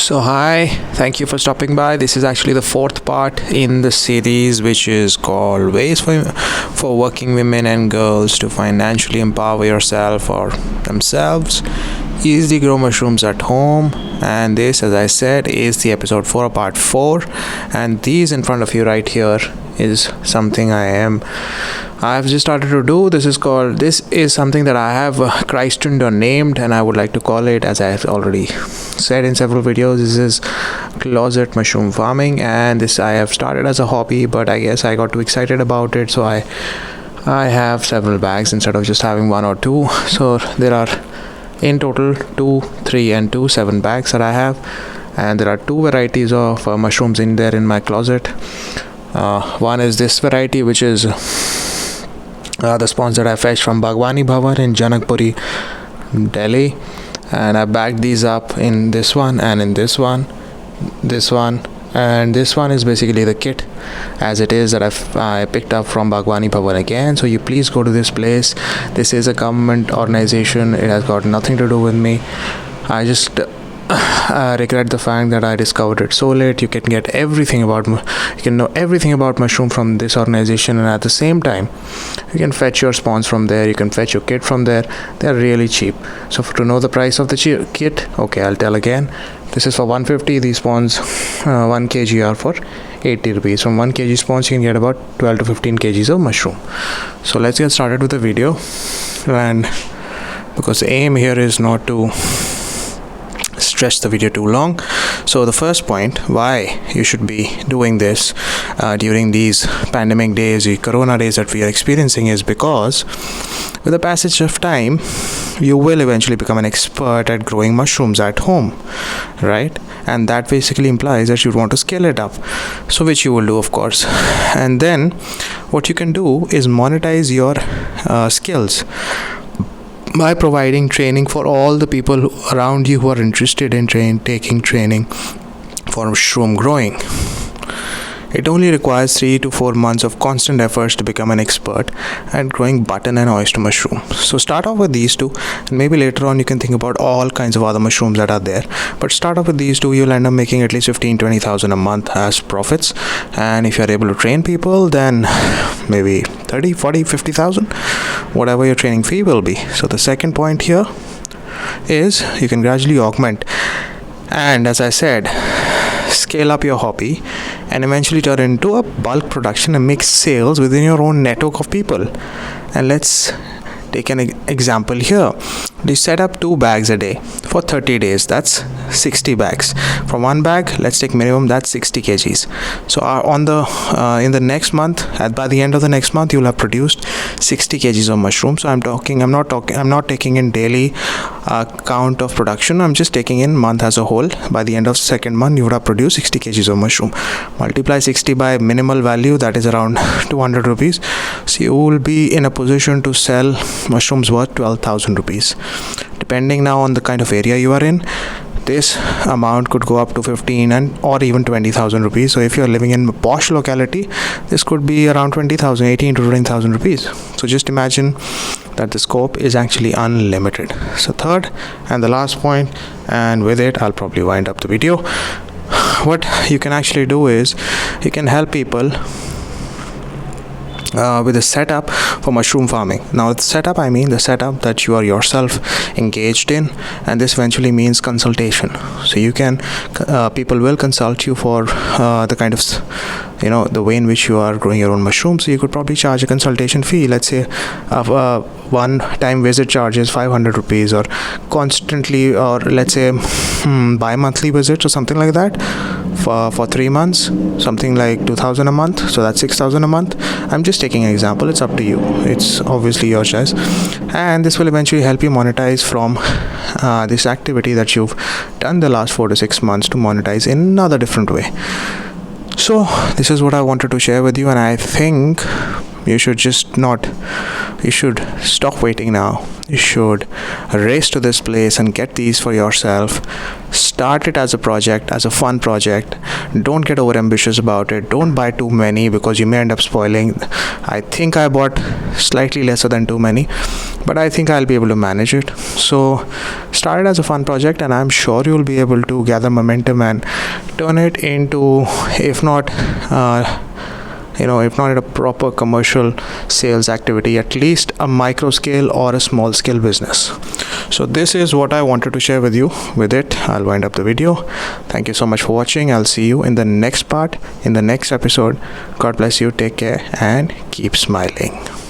So, hi, thank you for stopping by. This is actually the fourth part in the series, which is called Ways for Working Women and Girls to Financially Empower Yourself or Themselves. Easily grow mushrooms at home. And this, as I said, is the episode 4, part 4. And these in front of you right here is something I've just started to do. This is something that I have christened or named, and I would like to call it, as I have already said in several videos, this is closet mushroom farming. And this I have started as a hobby, but I guess I got too excited about it, so I have several bags instead of just having one or two. So there are in total 2, 3 and 2 7 bags that I have, and there are 2 varieties of mushrooms in there in my closet. One is this variety, which is the spawns that I fetched from Bhagwani Bhavan in Janakpuri, Delhi, and I bagged these up in this one and in this one, and this one is basically the kit as it is that I picked up from Bhagwani Bhavan again. So you please go to this place. This is a government organization. It has got nothing to do with me. I just regret the fact that I discovered it so late. You can know everything about mushroom from this organization, and at the same time you can fetch your spawns from there. You can fetch your kit from there. They're really cheap. So to know the price of the kit, okay, I'll tell again. This is for 150. These spawns 1 kg are for 80 rupees. From 1 kg spawns you can get about 12 to 15 kgs of mushroom. So let's get started with the video, and because the aim here is not to stretch the video too long. So the first point why you should be doing this during these pandemic days, the corona days that we are experiencing, is because with the passage of time you will eventually become an expert at growing mushrooms at home, right? And that basically implies that you want to scale it up, so which you will do, of course. And then what you can do is monetize your skills by providing training for all the people around you who are interested in taking training for mushroom growing. It only requires 3 to 4 months of constant efforts to become an expert at growing button and oyster mushroom. So start off with these two, and maybe later on you can think about all kinds of other mushrooms that are there. But start off with these two. You'll end up making at least 15,000-20,000 a month as profits. And if you're able to train people, then maybe 30, 40, 50,000, whatever your training fee will be. So the second point here is you can gradually augment, and as I said, scale up your hobby and eventually turn into a bulk production and make sales within your own network of people. And let's take an example here. You set up 2 bags a day for 30 days. That's 60 bags. From 1 bag, let's take minimum, that's 60 kgs. So in the next month, by the end of the next month, you'll have produced 60 kgs of mushrooms. So I'm not taking in daily count of production. I'm just taking in month as a whole. By the end of second month, you would have produced 60 kgs of mushroom. Multiply 60 by minimal value, that is around 200 rupees. So you will be in a position to sell mushrooms worth 12,000 rupees. Depending now on the kind of area you are in, this amount could go up to 15 or even 20,000 rupees. So if you are living in a posh locality, this could be around 20,000, 18 to 20,000 rupees. So just imagine that the scope is actually unlimited. So third and the last point, and with it I'll probably wind up the video. What you can actually do is you can help people with a setup for mushroom farming. Now the setup, I mean the setup that you are yourself engaged in, and this eventually means consultation. So you can people will consult you for the kind of the way in which you are growing your own mushrooms. So you could probably charge a consultation fee. Let's say one-time visit charges 500 rupees, or constantly, or let's say bi-monthly visits or something like that for 3 months, something like 2,000 a month. So that's 6,000 a month. I'm just taking an example. It's up to you. It's obviously your choice, and this will eventually help you monetize from this activity that you've done the last 4 to 6 months to monetize in another different way. So this is what I wanted to share with you, and I think you should stop waiting now. You should race to this place and get these for yourself. Start it as a project, as a fun project. Don't get over ambitious about it. Don't buy too many because you may end up spoiling. I think I bought slightly lesser than too many, but I think I'll be able to manage it. So start it as a fun project, and I'm sure you'll be able to gather momentum and turn it into, if not if not a proper commercial sales activity, at least a micro scale or a small scale business. So this is what I wanted to share with you. With it, I'll wind up the video. Thank you so much for watching. I'll see you in the next part, in the next episode. God bless you, take care, and keep smiling.